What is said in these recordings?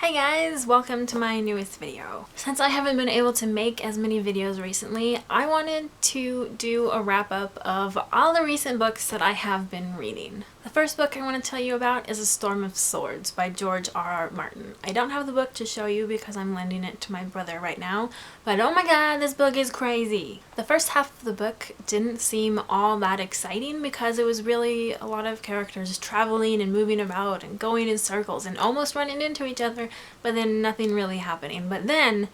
Hi guys, welcome to my newest video. Since I haven't been able to make as many videos recently, I wanted to do a wrap up of all the recent books that I have been reading. The first book I want to tell you about is A Storm of Swords by George R.R. Martin. I don't have the book to show you because I'm lending it to my brother right now, but oh my god, this book is crazy! The first half of the book didn't seem all that exciting because it was really a lot of characters traveling and moving about and going in circles and almost running into each other, but then nothing really happening. But then,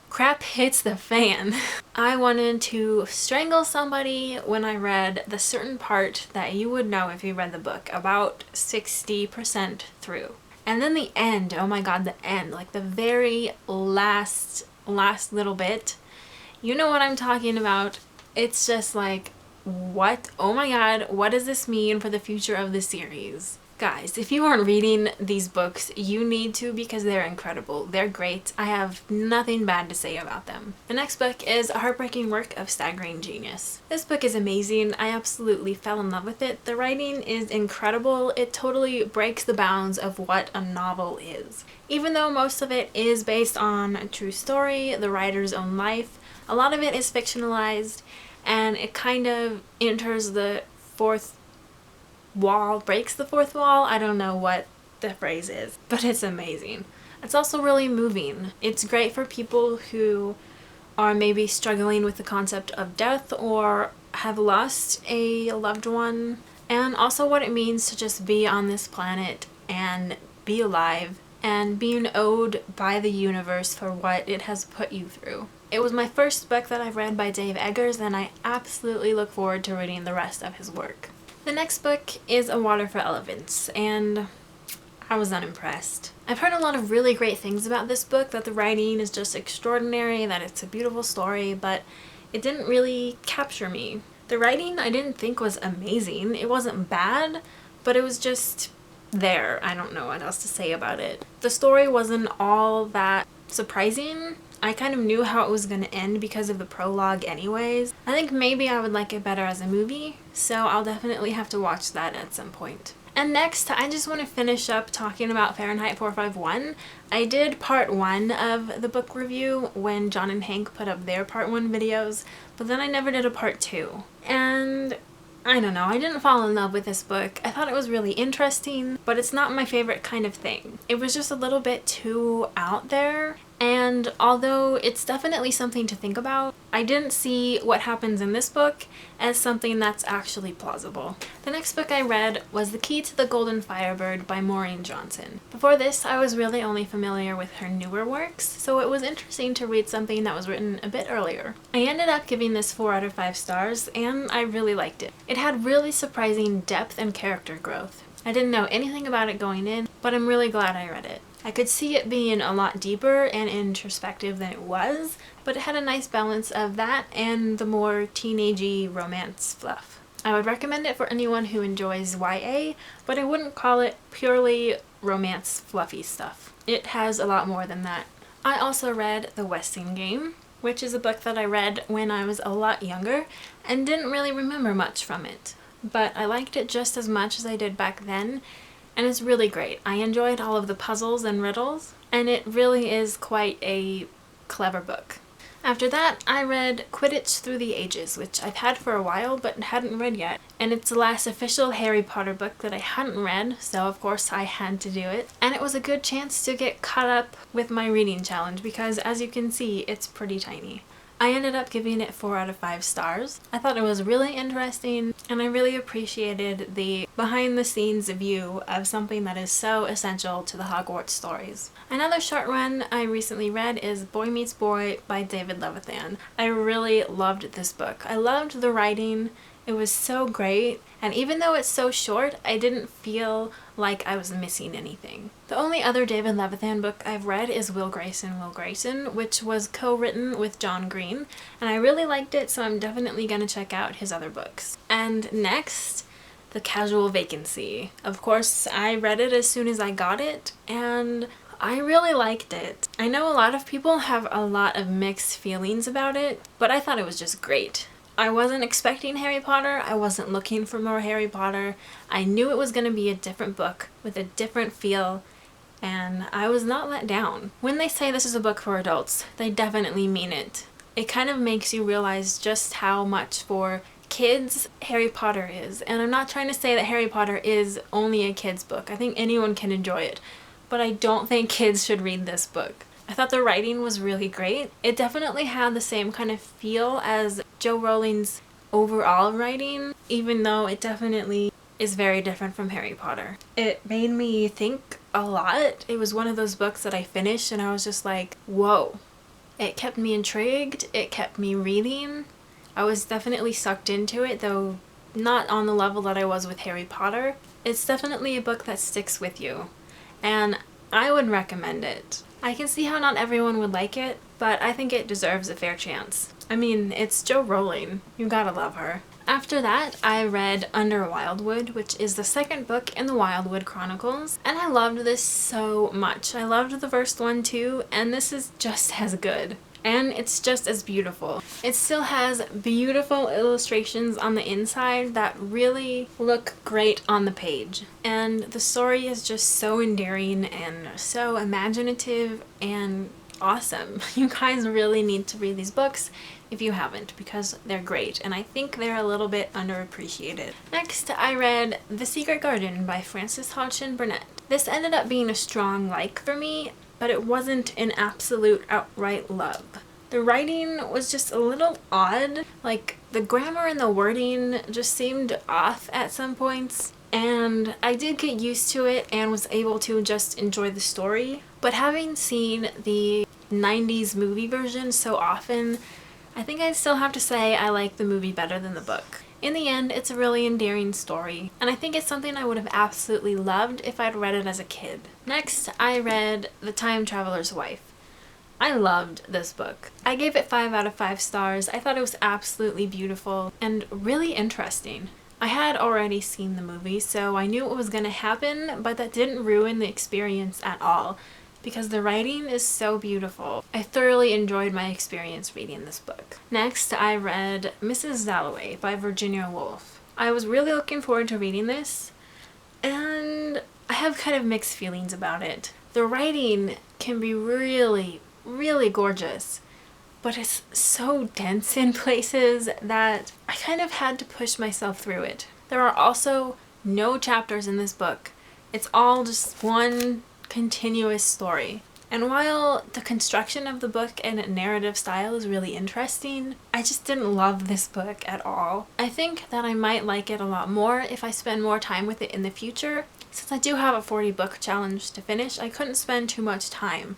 crap hits the fan. I wanted to strangle somebody when I read the certain part that you would know if you read the book, about 60% through. And then the end, oh my god, the end, like the very last little bit. You know what I'm talking about. It's just like, what? Oh my god, what does this mean for the future of the series? Guys, if you aren't reading these books, you need to because they're incredible. They're great. I have nothing bad to say about them. The next book is A Heartbreaking Work of Staggering Genius. This book is amazing. I absolutely fell in love with it. The writing is incredible. It totally breaks the bounds of what a novel is. Even though most of it is based on a true story, the writer's own life, a lot of it is fictionalized, and it kind of enters the breaks the fourth wall. I don't know what the phrase is, but it's amazing. It's also really moving. It's great for people who are maybe struggling with the concept of death or have lost a loved one, and also what it means to just be on this planet and be alive and being owed by the universe for what it has put you through. It was my first book that I've read by Dave Eggers, and I absolutely look forward to reading the rest of his work. The next book is A Water for Elephants, and I was unimpressed. I've heard a lot of really great things about this book, that the writing is just extraordinary, that it's a beautiful story, but it didn't really capture me. The writing I didn't think was amazing. It wasn't bad, but it was just there. I don't know what else to say about it. The story wasn't all that surprising. I kind of knew how it was going to end because of the prologue anyways. I think maybe I would like it better as a movie, so I'll definitely have to watch that at some point. And next, I just want to finish up talking about Fahrenheit 451. I did part 1 of the book review when John and Hank put up their part 1 videos, but then I never did a part 2. And I don't know, I didn't fall in love with this book. I thought it was really interesting, but it's not my favorite kind of thing. It was just a little bit too out there, and although it's definitely something to think about, I didn't see what happens in this book as something that's actually plausible. The next book I read was The Key to the Golden Firebird by Maureen Johnson. Before this, I was really only familiar with her newer works, so it was interesting to read something that was written a bit earlier. I ended up giving this 4 out of 5 stars, and I really liked it. It had really surprising depth and character growth. I didn't know anything about it going in, but I'm really glad I read it. I could see it being a lot deeper and introspective than it was, but it had a nice balance of that and the more teenagey romance fluff. I would recommend it for anyone who enjoys YA, but I wouldn't call it purely romance fluffy stuff. It has a lot more than that. I also read The Westing Game, which is a book that I read when I was a lot younger and didn't really remember much from it. But I liked it just as much as I did back then, and it's really great. I enjoyed all of the puzzles and riddles, and it really is quite a clever book. After that, I read Quidditch Through the Ages, which I've had for a while but hadn't read yet. And it's the last official Harry Potter book that I hadn't read, so of course I had to do it. And it was a good chance to get caught up with my reading challenge because, as you can see, it's pretty tiny. I ended up giving it 4 out of 5 stars. I thought it was really interesting, and I really appreciated the behind-the-scenes view of something that is so essential to the Hogwarts stories. Another short run I recently read is Boy Meets Boy by David Levithan. I really loved this book. I loved the writing. It was so great, and even though it's so short, I didn't feel like I was missing anything. The only other David Levithan book I've read is Will Grayson, Will Grayson, which was co-written with John Green, and I really liked it, so I'm definitely gonna check out his other books. And next, The Casual Vacancy. Of course, I read it as soon as I got it, and I really liked it. I know a lot of people have a lot of mixed feelings about it, but I thought it was just great. I wasn't expecting Harry Potter. I wasn't looking for more Harry Potter. I knew it was going to be a different book with a different feel, and I was not let down. When they say this is a book for adults, they definitely mean it. It kind of makes you realize just how much for kids Harry Potter is. And I'm not trying to say that Harry Potter is only a kid's book. I think anyone can enjoy it. But I don't think kids should read this book. I thought the writing was really great. It definitely had the same kind of feel as Jo Rowling's overall writing, even though it definitely is very different from Harry Potter. It made me think a lot. It was one of those books that I finished and I was just like, whoa. It kept me intrigued. It kept me reading. I was definitely sucked into it, though not on the level that I was with Harry Potter. It's definitely a book that sticks with you, and I would recommend it. I can see how not everyone would like it, but I think it deserves a fair chance. I mean, it's Jo Rowling. You gotta love her. After that, I read Under Wildwood, which is the second book in the Wildwood Chronicles, and I loved this so much. I loved the first one too, and this is just as good. And it's just as beautiful. It still has beautiful illustrations on the inside that really look great on the page. And the story is just so endearing and so imaginative and awesome. You guys really need to read these books if you haven't, because they're great and I think they're a little bit underappreciated. Next, I read The Secret Garden by Frances Hodgson Burnett. This ended up being a strong like for me, but it wasn't an absolute outright love. The writing was just a little odd, like the grammar and the wording just seemed off at some points, and I did get used to it and was able to just enjoy the story. But having seen the 90s movie version so often, I think I'd still have to say I like the movie better than the book. In the end, it's a really endearing story, and I think it's something I would have absolutely loved if I'd read it as a kid. Next, I read The Time Traveler's Wife. I loved this book. I gave it 5 out of 5 stars. I thought it was absolutely beautiful and really interesting. I had already seen the movie, so I knew what was going to happen, but that didn't ruin the experience at all, because the writing is so beautiful. I thoroughly enjoyed my experience reading this book. Next, I read Mrs. Dalloway by Virginia Woolf. I was really looking forward to reading this, and I have kind of mixed feelings about it. The writing can be really, really gorgeous, but it's so dense in places that I kind of had to push myself through it. There are also no chapters in this book. It's all just one continuous story. And while the construction of the book and narrative style is really interesting, I just didn't love this book at all. I think that I might like it a lot more if I spend more time with it in the future. Since I do have a 40 book challenge to finish, I couldn't spend too much time.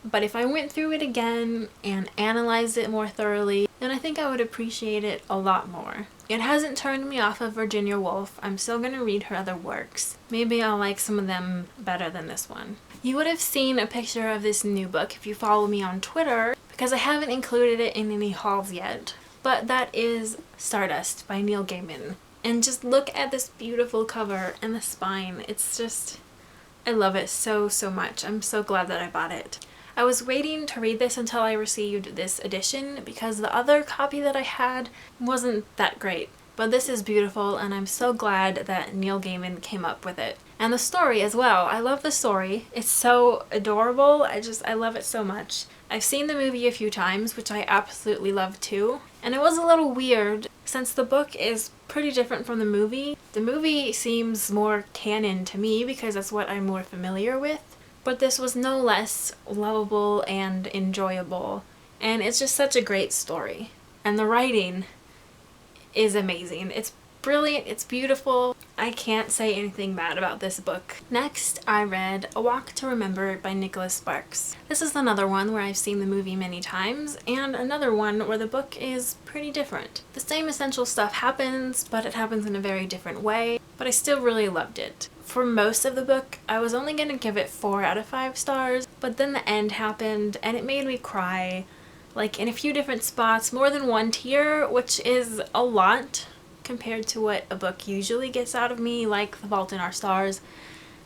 But if I went through it again and analyzed it more thoroughly, then I think I would appreciate it a lot more. It hasn't turned me off of Virginia Woolf. I'm still going to read her other works. Maybe I'll like some of them better than this one. You would have seen a picture of this new book if you follow me on Twitter, because I haven't included it in any hauls yet. But that is Stardust by Neil Gaiman. And just look at this beautiful cover and the spine. It's just, I love it so, so much. I'm so glad that I bought it. I was waiting to read this until I received this edition because the other copy that I had wasn't that great. But this is beautiful and I'm so glad that Neil Gaiman came up with it. And the story as well. I love the story. It's so adorable. I love it so much. I've seen the movie a few times, which I absolutely love too. And it was a little weird since the book is pretty different from the movie. The movie seems more canon to me because that's what I'm more familiar with. But this was no less lovable and enjoyable, and it's just such a great story. And the writing is amazing. It's brilliant, it's beautiful. I can't say anything bad about this book. Next, I read A Walk to Remember by Nicholas Sparks. This is another one where I've seen the movie many times, and another one where the book is pretty different. The same essential stuff happens, but it happens in a very different way, but I still really loved it. For most of the book, I was only going to give it 4 out of 5 stars, but then the end happened and it made me cry, like in a few different spots, more than one tear, which is a lot compared to what a book usually gets out of me, like The Fault in Our Stars,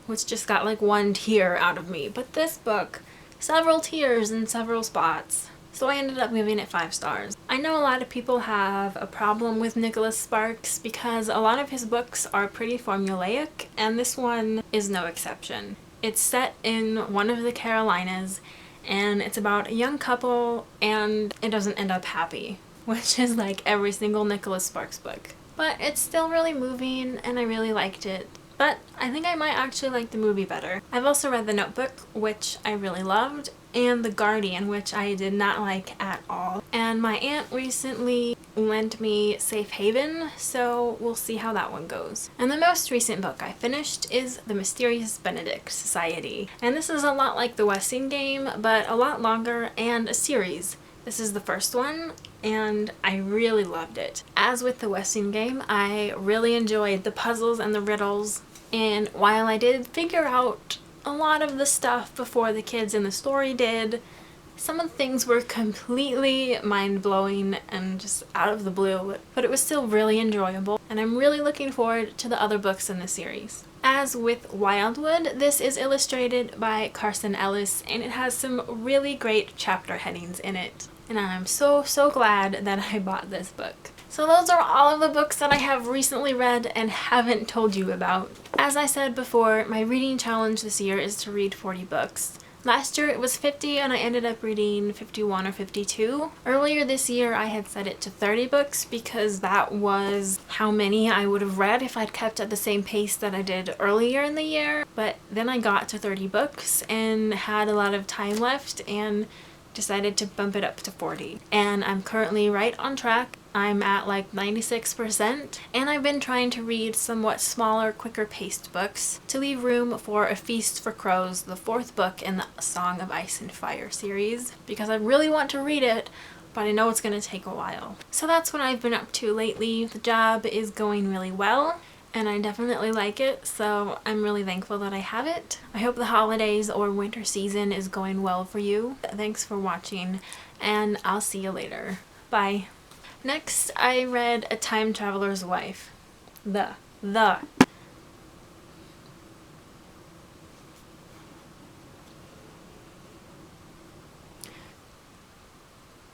which just got like 1 tear out of me. But this book, several tears in several spots. So I ended up giving it 5 stars. I know a lot of people have a problem with Nicholas Sparks because a lot of his books are pretty formulaic, and this one is no exception. It's set in one of the Carolinas, and it's about a young couple, and it doesn't end up happy, which is like every single Nicholas Sparks book. But it's still really moving, and I really liked it. But I think I might actually like the movie better. I've also read The Notebook, which I really loved, and The Guardian, which I did not like at all. And my aunt recently lent me Safe Haven, so we'll see how that one goes. And the most recent book I finished is The Mysterious Benedict Society. And this is a lot like the Westing game, but a lot longer and a series. This is the first one, and I really loved it. As with the Westing game, I really enjoyed the puzzles and the riddles, and while I did figure out a lot of the stuff before the kids in the story did, some of the things were completely mind-blowing and just out of the blue, but it was still really enjoyable, and I'm really looking forward to the other books in the series. As with Wildwood, this is illustrated by Carson Ellis, and it has some really great chapter headings in it. And I'm so glad that I bought this book. So those are all of the books that I have recently read and haven't told you about. As I said before, my reading challenge this year is to read 40 books. Last year it was 50 and I ended up reading 51 or 52. Earlier this year I had set it to 30 books because that was how many I would have read if I'd kept at the same pace that I did earlier in the year. But then I got to 30 books and had a lot of time left and decided to bump it up to 40. And I'm currently right on track. I'm at like 96%, and I've been trying to read somewhat smaller, quicker paced books to leave room for A Feast for Crows, the 4th book in the Song of Ice and Fire series, because I really want to read it, but I know it's going to take a while. So that's what I've been up to lately. The job is going really well, and I definitely like it, so I'm really thankful that I have it. I hope the holidays or winter season is going well for you. Thanks for watching, and I'll see you later. Bye. Next, I read A Time Traveler's Wife.